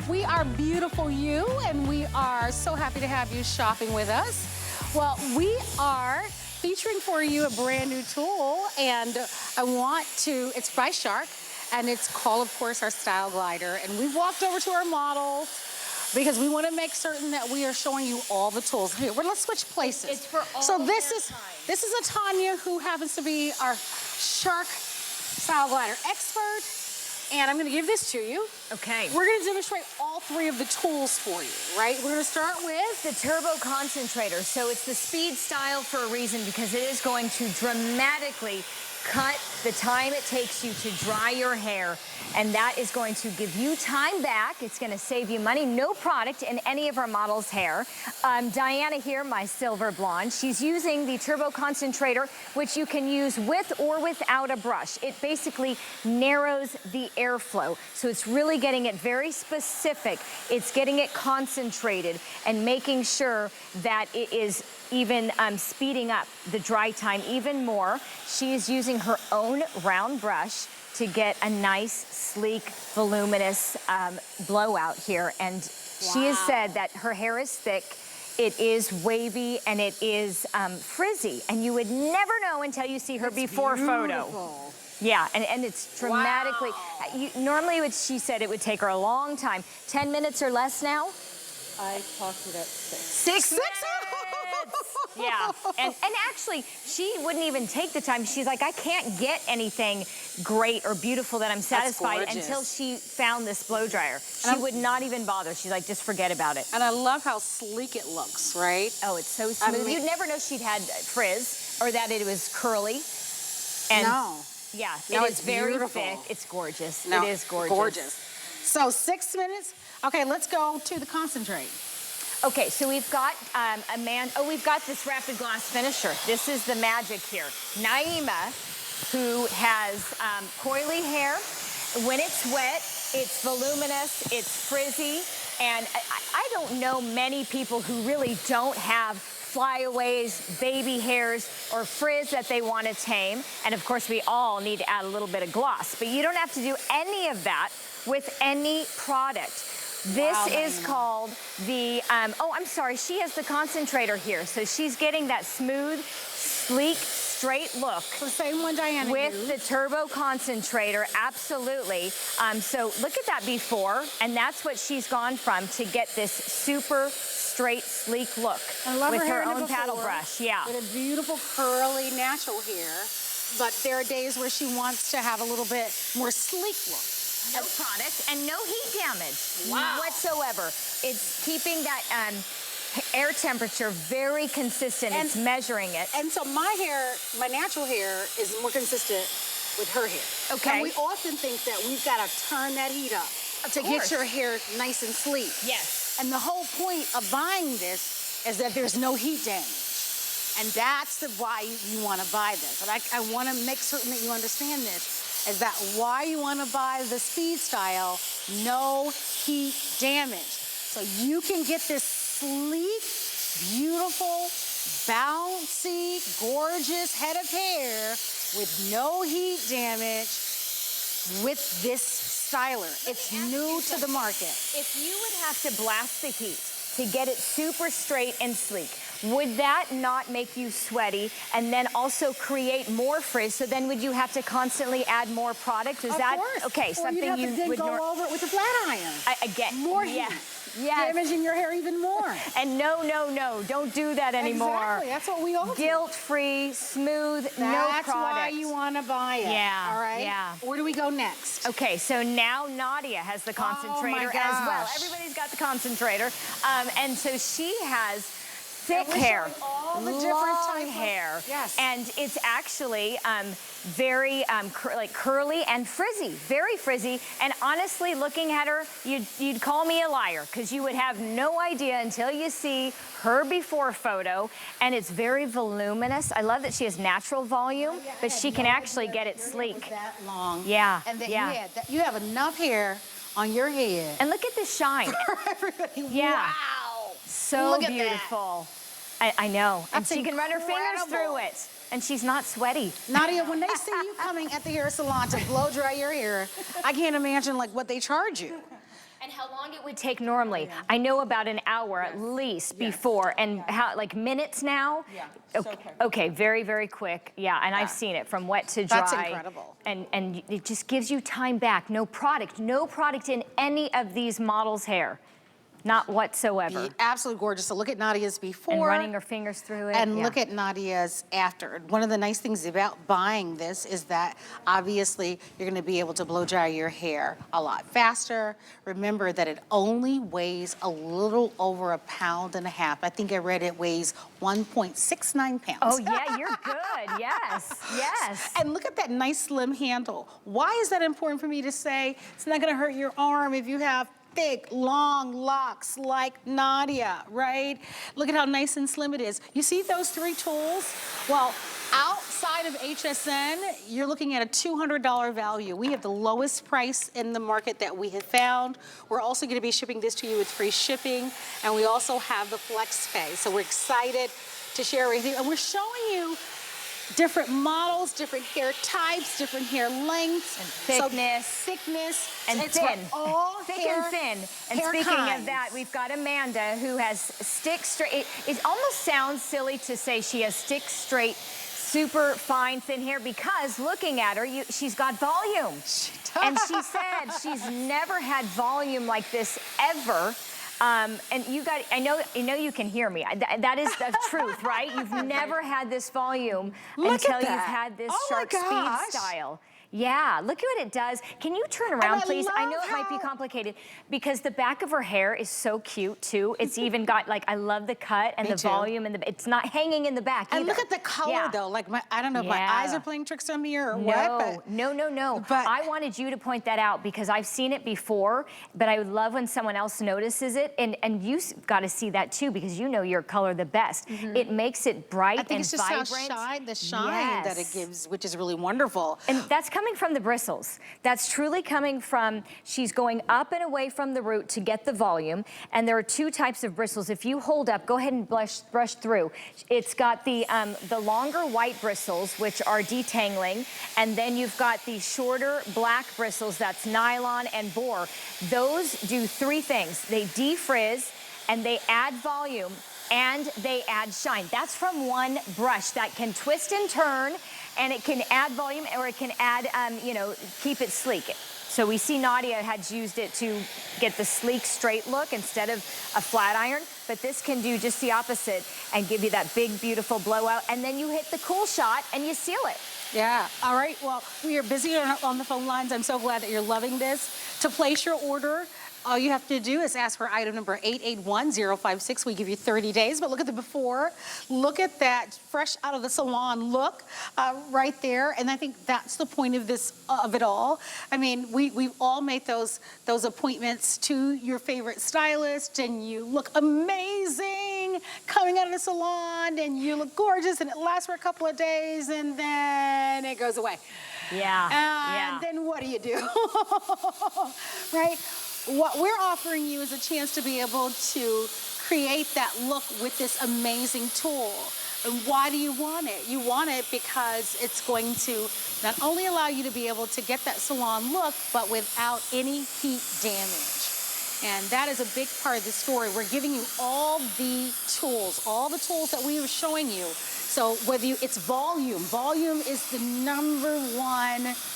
We are Beautiful You, and we are so happy to have you shopping with us. Well, we are featuring for you a brand new tool, and it's by Shark, and it's called, of course, our Style Glider. And we've walked over to our models because we want to make certain that we are showing you all the tools. Here, let's switch places. It's for all So this hair is types. Tanya, who happens to be our Shark Style Glider expert. And I'm gonna give this to you. Okay. We're gonna demonstrate all three of the tools for you, right? We're gonna start with The turbo concentrator. So it's the Speedstyle for a reason, because it is going to dramatically cut the time it takes you to dry your hair, and that is going to give you time back. It's going to save you money. No product in any of our models' hair. Diana here, my silver blonde, she's using the turbo concentrator, which you can use with or without a brush. It basically narrows the airflow, so it's really getting it very specific. It's getting it concentrated and making sure that it is even speeding up the dry time even more. She is using her own round brush to get a nice, sleek, voluminous blowout here. And she has said that her hair is thick, it is wavy, and it is frizzy. And you would never know until you see her before photo. Yeah, and it's dramatically, normally she said it would take her a long time. 10 minutes or less now? I talked it at 6. 6 minutes! Yeah, and actually, she wouldn't even take the time. She's like, I can't get anything great or beautiful that I'm satisfied until she found this blow dryer. She would not even bother. She's like, just forget about it. And I love how sleek it looks, right? Oh, it's so smooth. I mean, you'd never know she'd had frizz or that it was curly. And no. Yeah, No, it is it's very beautiful. thick. It's gorgeous. No, It is gorgeous. Gorgeous. So 6 minutes. Okay, let's go to the concentrate. Okay, so we've got we've got this rapid gloss finisher. This is the magic here. Naima, who has coily hair. When it's wet, it's voluminous, it's frizzy, and I don't know many people who really don't have flyaways, baby hairs, or frizz that they want to tame. And of course, we all need to add a little bit of gloss, but you don't have to do any of that with any product. This is called the, oh, I'm sorry, she has the concentrator here. So she's getting that smooth, sleek, straight look. The same one Diana with used. the turbo concentrator, absolutely. So look at that before, and that's what she's gone from to get this super straight, sleek look. I love with her hair own before, paddle brush, yeah. With a beautiful curly natural hair, but there are days where she wants to have a little bit more sleek look. No product and no heat damage whatsoever. It's keeping that air temperature very consistent. It's measuring it. And so my hair, my natural hair, is more consistent with her hair. Okay. And we often think that we've got to turn that heat up to get your hair nice and sleek. Yes. And the whole point of buying this is that there's no heat damage. And that's why you want to buy this. And I want to make certain that you understand this, is that why you want to buy the Speedstyle, no heat damage. So you can get this sleek, beautiful, bouncy, gorgeous head of hair with no heat damage with this styler. It's new to the market. If you would have to blast the heat to get it super straight and sleek, would that not make you sweaty and then also create more frizz? So then would you have to constantly add more product? Is that okay? Or Something you'd have you to then would go over it with a flat iron. I get more heat. Yes. Damaging your hair even more. And no, don't do that anymore. Exactly, that's what we all do. Guilt-free, smooth, no product. That's why you want to buy it. Yeah, all right? yeah. Where do we go next? Okay, so now Nadia has the concentrator as well. Everybody's got the concentrator. And so she has thick hair, all the different long type of hair. Yes. And it's actually very like curly and frizzy, very frizzy. And honestly, looking at her, you'd call me a liar, because you would have no idea until you see her before photo. And it's very voluminous. I love that she has natural volume, but she can actually get it sleek. That long. Yeah, And then yeah. you have enough hair on your head. And look at the shine. Everybody, Yeah. wow. So Look at beautiful. I know. That's and she can run her fingers incredible. through it. And she's not sweaty. Nadia, when they see you coming at the hair salon to blow dry your hair, I can't imagine like what they charge you. And how long it would take normally. I know about an hour at least before. And how, like minutes now? Yeah, Okay, so quick. okay, very, very quick. Yeah, and I've seen it from wet to dry. That's incredible. And it just gives you time back. No product in any of these models' hair. Not whatsoever. Absolutely gorgeous. So look at Nadia's before. And running her fingers through it. And look at Nadia's after. One of the nice things about buying this is that obviously you're gonna be able to blow dry your hair a lot faster. Remember that it only weighs a little over 1.5 pounds. I think I read it weighs 1.69 pounds. Oh yeah, you're good, yes, yes. And look at that nice slim handle. Why is that important for me to say? It's not gonna hurt your arm if you have thick, long locks like Nadia, right? Look at how nice and slim it is. You see those 3 tools? Well, outside of HSN, you're looking at a $200 value. We have the lowest price in the market that we have found. We're also gonna be shipping this to you with free shipping, and we also have the flex pay. So we're excited to share everything. And we're showing you different models, different hair types, different hair lengths. And thickness. So thickness. And it's thin. for all Thick hair, and thin. And hair speaking kinds. of that, we've got Amanda who has stick straight. It almost sounds silly to say she has stick straight, super fine, thin hair, because looking at her, she's got volume. She does. And she said she's never had volume like this ever. And you got, I know you can hear me. That is the truth, right? You've never had this volume until you've had this Shark Speedstyle. Yeah, look at what it does. Can you turn around, please? I know it might be complicated because the back of her hair is so cute too. It's even got like, I love the cut and the volume, and it's not hanging in the back either. And look at the color though. Like I don't know if my eyes are playing tricks on me or what. But No. But I wanted you to point that out because I've seen it before, but I would love when someone else notices it. And you got to see that too because you know your color the best. It makes it bright and vibrant. I think it's just how the shine that it gives, which is really wonderful. And that's coming from the bristles. That's truly coming from, she's going up and away from the root to get the volume. And there are 2 types of bristles. If you hold up, go ahead and brush through. It's got the longer white bristles, which are detangling. And then you've got the shorter black bristles, that's nylon and boar. Those do 3 things. They defrizz and they add volume and they add shine. That's from one brush that can twist and turn, and it can add volume or it can add, you know, keep it sleek. So we see Nadia had used it to get the sleek, straight look instead of a flat iron, but this can do just the opposite and give you that big, beautiful blowout, and then you hit the cool shot and you seal it. Yeah, all right, well, we are busy on the phone lines. I'm so glad that you're loving this. To place your order, all you have to do is ask for item number 881056. We give you 30 days, but look at the before. Look at that fresh out of the salon look right there. And I think that's the point of this, of it all. I mean, we've all made those appointments to your favorite stylist, and you look amazing coming out of the salon, and you look gorgeous, and it lasts for a couple of days, and then it goes away. Yeah, And then what do you do? Right? What we're offering you is a chance to be able to create that look with this amazing tool. And why do you want it? You want it because it's going to not only allow you to be able to get that salon look, but without any heat damage. And that is a big part of the story. We're giving you all the tools that we were showing you. So whether it's volume is the #1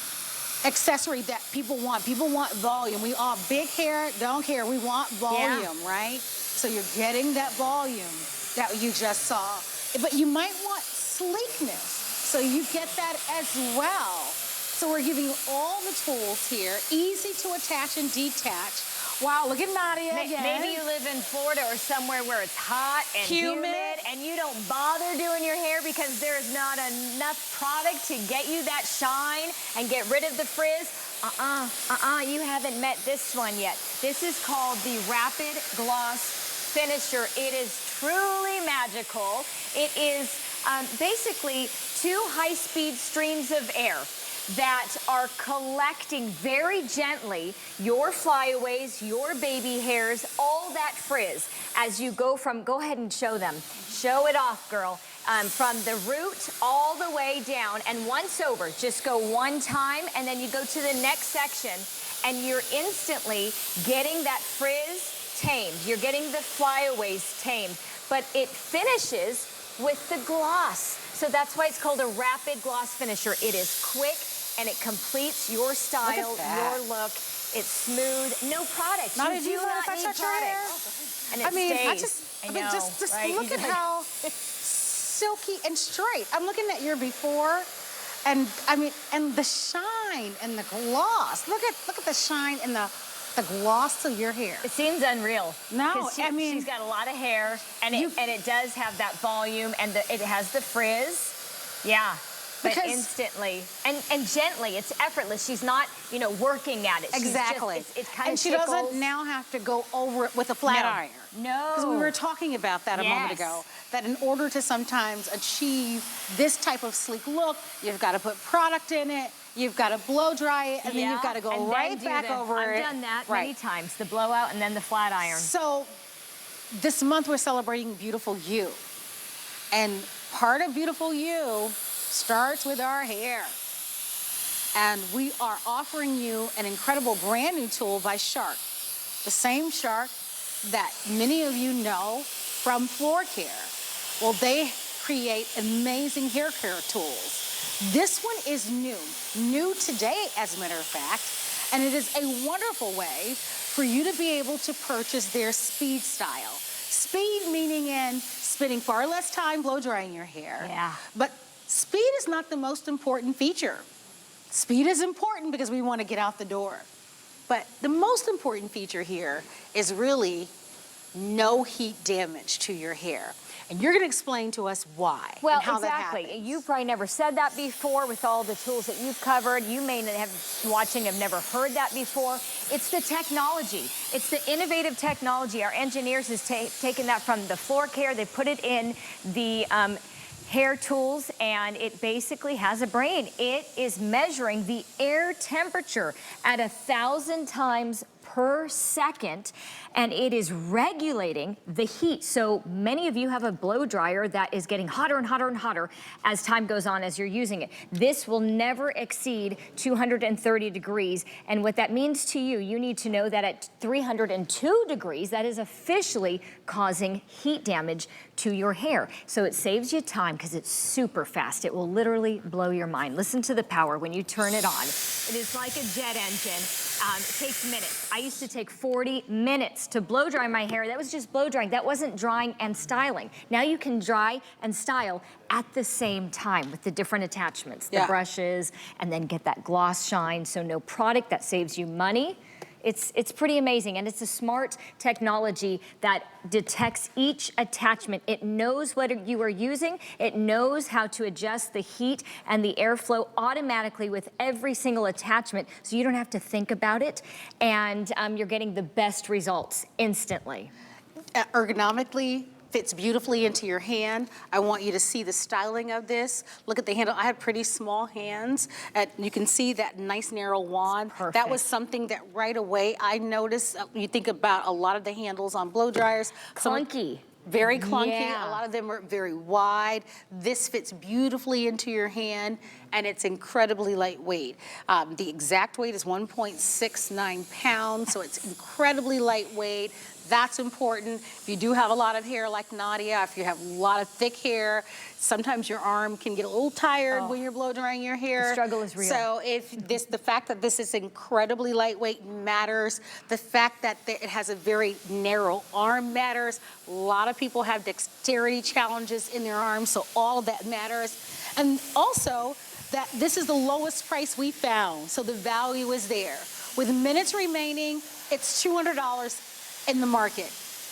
accessory that people want. People want volume. We all big hair, don't care. We want volume, right? So you're getting that volume that you just saw. But you might want sleekness. So you get that as well. So we're giving you all the tools here, easy to attach and detach. Wow, look at Nadia again. Maybe you live in Florida or somewhere where it's hot and humid and you don't bother doing your hair because there's not enough product to get you that shine and get rid of the frizz. You haven't met this one yet. This is called the Rapid Gloss Finisher. It is truly magical. It is basically 2 high-speed streams of air that are collecting very gently your flyaways, your baby hairs, all that frizz as you go ahead and show them. Show it off, girl. From the root all the way down, and once over, just go 1 time, and then you go to the next section, and you're instantly getting that frizz tamed. You're getting the flyaways tamed, but it finishes with the gloss. So that's why it's called a rapid gloss finisher. It is quick and it completes your style, your look It's smooth, no product. Not You if do you mind not if I need touch your hair? product. And it I mean, stays. I know, just right? look at how silky and straight. I'm looking at your before, and I mean, and the shine and the gloss. Look at the shine and the gloss of your hair. It seems unreal. No, 'Cause I mean, she's got a lot of hair, and it does have that volume, and it has the frizz. Yeah. But Because- instantly and gently, it's effortless. She's not, you know, working at it. She's Exactly. Just, it kind and of she tickles. doesn't now have to go over it with a flat No. iron. No. Because we were talking about that a moment Yes. ago, that in order to sometimes achieve this type of sleek look, you've got to put product in it, you've got to blow dry it, and then you've got to go and then right do back over it. I've done that Right. many times, the blowout and then the flat iron. So this month we're celebrating Beautiful You. And part of Beautiful You starts with our hair. And we are offering you an incredible brand new tool by Shark. The same Shark that many of you know from floor care. Well, they create amazing hair care tools. This one is new today, as a matter of fact, and it is a wonderful way for you to be able to purchase their Speedstyle. Speed meaning in spending far less time blow drying your hair. Yeah. But speed is not the most important feature. Speed is important because we want to get out the door. But the most important feature here is really no heat damage to your hair. And you're going to explain to us why Well, and how exactly. that happens. You've probably never said that before with all the tools that you've covered. You may not have never heard that before. It's the technology. It's the innovative technology. Our engineers has taken that from the floor care. They put it in the hair tools, and it basically has a brain. It is measuring the air temperature at 1,000 times per second, and it is regulating the heat. So many of you have a blow dryer that is getting hotter and hotter and hotter as time goes on as you're using it. This will never exceed 230 degrees, and what that means to you, you need to know that at 302 degrees, that is officially causing heat damage to your hair. So it saves you time because it's super fast. It will literally blow your mind. Listen to the power when you turn it on. It is like a jet engine. It takes minutes. I used to take 40 minutes to blow dry my hair. That was just blow drying. That wasn't drying and styling. Now you can dry and style at the same time with the different attachments, the brushes, and then get that gloss shine. So no product, that saves you money. It's pretty amazing, and it's a smart technology that detects each attachment. It knows what you are using. It knows how to adjust the heat and the airflow automatically with every single attachment, so you don't have to think about it, and you're getting the best results instantly. Ergonomically, fits beautifully into your hand. I want you to see the styling of this. Look at the handle. I have pretty small hands. You can see that nice narrow wand. Perfect. That was something that right away I noticed. You think about a lot of the handles on blow dryers. Clunky. Very clunky. Yeah. A lot of them are very wide. This fits beautifully into your hand, and it's incredibly lightweight. The exact weight is 1.69 pounds, so it's incredibly lightweight. That's important. If you do have a lot of hair like Nadia, if you have a lot of thick hair, sometimes your arm can get a little tired when you're blow drying your hair. The struggle is real. So the fact that this is incredibly lightweight matters. The fact that it has a very narrow arm matters. A lot of people have dexterity challenges in their arms, so all of that matters. And also that this is the lowest price we found, so the value is there. With minutes remaining, it's $200 in the market.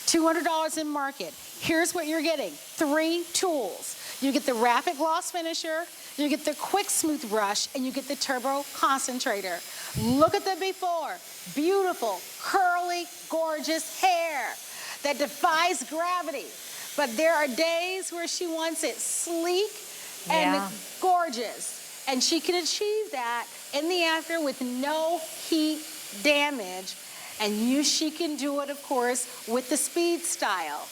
$200 in market. Here's what you're getting. 3 tools. You get the Rapid Gloss Finisher, you get the Quick Smooth Brush, and you get the Turbo Concentrator. Look at the before. Beautiful, curly, gorgeous hair that defies gravity. But there are days where she wants it sleek and gorgeous. And she can achieve that in the after with no heat damage. And she can do it, of course, with the Speedstyle.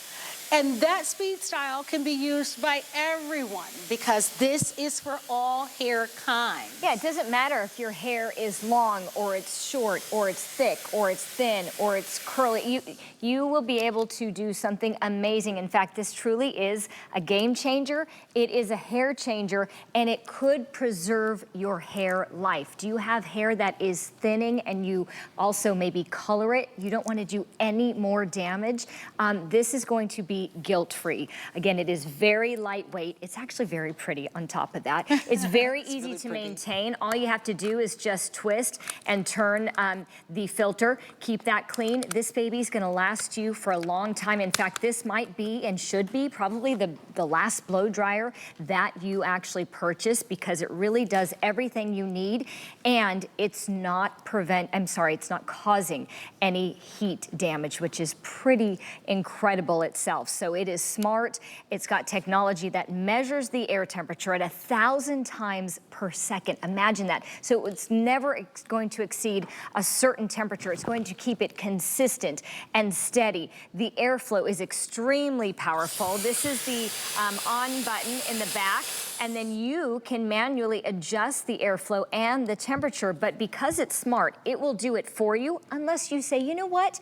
And that Speedstyle can be used by everyone because this is for all hair kinds. Yeah, it doesn't matter if your hair is long or it's short or it's thick or it's thin or it's curly. You will be able to do something amazing. In fact, this truly is a game changer. It is a hair changer, and it could preserve your hair life. Do you have hair that is thinning and you also maybe color it? You don't want to do any more damage. This is going to be guilt-free. Again, it is very lightweight. It's actually very pretty on top of that. It's very easy really to pretty. maintain. All you have to do is just twist and turn the filter. Keep that clean. This baby's gonna last you for a long time. In fact, this might be and should be probably the last blow dryer that you actually purchase because it really does everything you need, and it's not it's not causing any heat damage, which is pretty incredible itself. So it is smart. It's got technology that measures the air temperature at 1,000 times per second. Imagine that. So it's never going to exceed a certain temperature. It's going to keep it consistent and steady. The airflow is extremely powerful. This is the on button in the back, and then you can manually adjust the airflow and the temperature, but because it's smart, it will do it for you unless you say, you know what?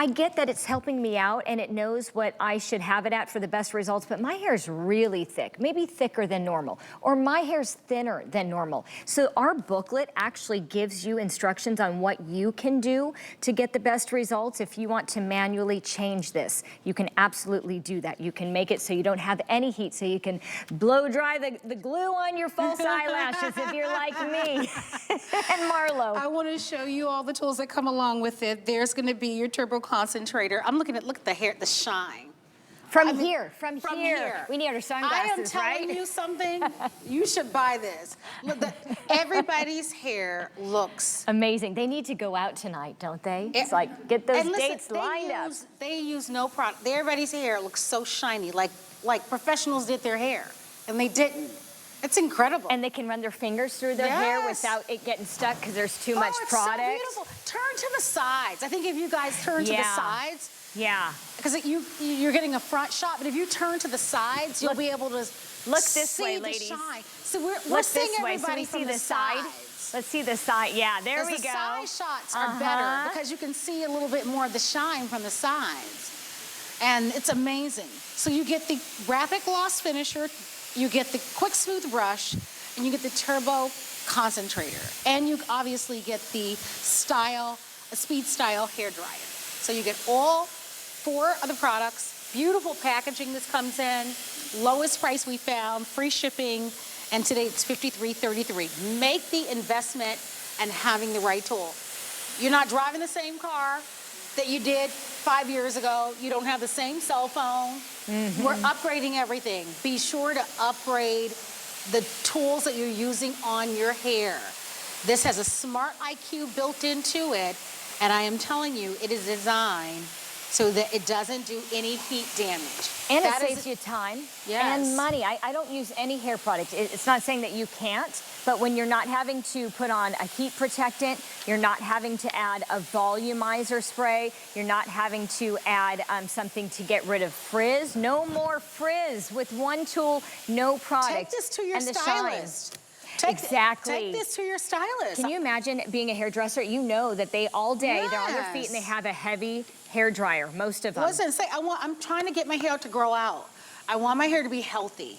I get that it's helping me out and it knows what I should have it at for the best results, but my hair is really thick, maybe thicker than normal, or my hair's thinner than normal. So our booklet actually gives you instructions on what you can do to get the best results. If you want to manually change this, you can absolutely do that. You can make it so you don't have any heat, so you can blow dry the glue on your false eyelashes if you're like me and Marlo. I want to show you all the tools that come along with it. There's going to be your turbo concentrator. I'm looking at, look at the hair, the shine. From I mean, here. We need our sunglasses, I am right? telling you something. You should buy this. Look, everybody's hair looks amazing. They need to go out tonight, don't they? It's like, get those and listen, dates lined up. They use no product. Everybody's hair looks so shiny, like professionals did their hair, and they didn't. It's incredible. And they can run their fingers through their hair without it getting stuck because there's too much product. It's so beautiful. Turn to the sides. I think if you guys turn to the sides, because you're getting a front shot, but if you turn to the sides, you'll be able to look this see way, the ladies. shine. So we're seeing everybody so we from see the side. Let's see the side. Yeah, there we go. The side shots are better because you can see a little bit more of the shine from the sides. And it's amazing. So you get the Rapid Gloss Finisher, you get the Quick Smooth Brush, and you get the Turbo Concentrator. And you obviously get the Speedstyle Hair Dryer. So you get all 4 of the products, beautiful packaging this comes in, lowest price we found, free shipping, and today it's $53.33. Make the investment and having the right tool. You're not driving the same car that you did 5 years ago. You don't have the same cell phone. We're upgrading everything. Be sure to upgrade the tools that you're using on your hair. This has a smart IQ built into it, and I am telling you, it is designed so that it doesn't do any heat damage. And it saves you time and money. I don't use any hair product. It's not saying that you can't, but when you're not having to put on a heat protectant, you're not having to add a volumizer spray, you're not having to add something to get rid of frizz. No more frizz with one tool, no product. Take this to your and the stylist. Exactly. Take this to your stylist. Can you imagine being a hairdresser? You know that they all day, they're on their feet and they have a heavy hair dryer, most of them. Listen, I'm trying to get my hair to grow out. I want my hair to be healthy.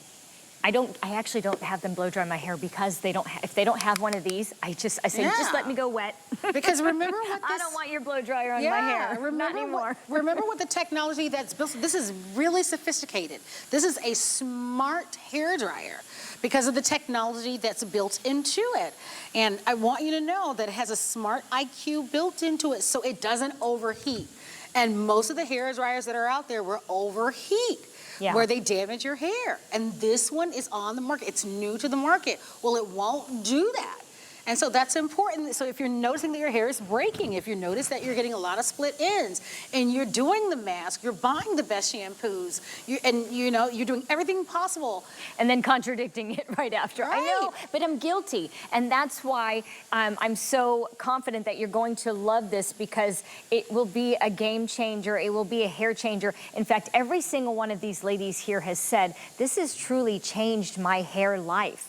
I actually don't have them blow dry my hair because if they don't have one of these, I say, just let me go wet. Because remember what this... I don't want your blow dryer on my hair, not anymore. Remember what the technology that's built, this is really sophisticated. This is a smart hair dryer because of the technology that's built into it. And I want you to know that it has a smart IQ built into it so it doesn't overheat. And most of the hair dryers that are out there will overheat. Where they damage your hair. And this one is on the market. It's new to the market. Well, it won't do that. And so that's important. So if you're noticing that your hair is breaking, if you notice that you're getting a lot of split ends, and you're doing the mask, you're buying the best shampoos, you're doing everything possible. And then contradicting it right after. Right. I know, but I'm guilty. And that's why I'm so confident that you're going to love this, because it will be a game changer. It will be a hair changer. In fact, every single one of these ladies here has said, this has truly changed my hair life.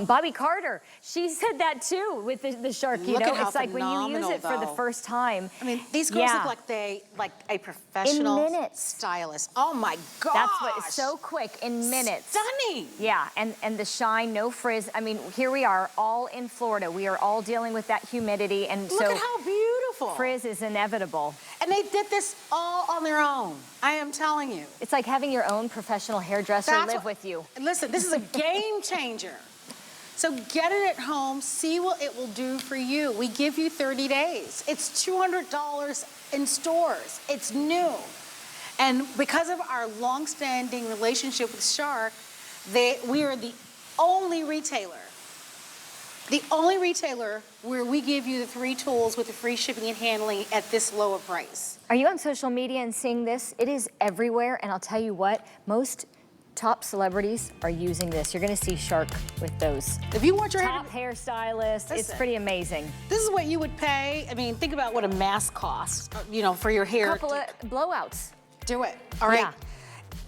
Bobby Carter, she said that too with the shark, you Look know? at how It's like when you use it for the though. first time. I mean, these girls Yeah. look like a professional In minutes. stylist. Oh my gosh. That's what is so quick, in minutes. Stunning. Yeah, and the shine, no frizz. I mean, here we are, all in Florida. We are all dealing with that humidity, and Look so at how beautiful. frizz is inevitable. And they did this all on their own. I am telling you. It's like having your own professional hairdresser That's live what- with you. Listen, this is a game changer. So get it at home, see what it will do for you. We give you 30 days. It's $200 in stores. It's new. And because of our long-standing relationship with Shark, we are the only retailer where we give you the 3 tools with the free shipping and handling at this lower price. Are you on social media and seeing this? It is everywhere, and I'll tell you what, most top celebrities are using this. You're gonna see Shark with those. If you want your Top hairstylists, it's Listen. pretty amazing. This is what you would pay. I mean, think about what a mask costs, for your hair. Couple of blowouts. Do it. All right. Yeah.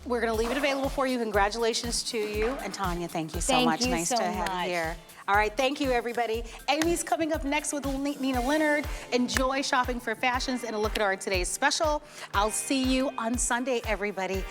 We're going to leave it available for you. Congratulations to you. And Tanya, thank you so Thank much. you Nice so to have much. you here. All right. Thank you, everybody. Amy's coming up next with Nina Leonard. Enjoy shopping for fashions and a look at our today's special. I'll see you on Sunday, everybody.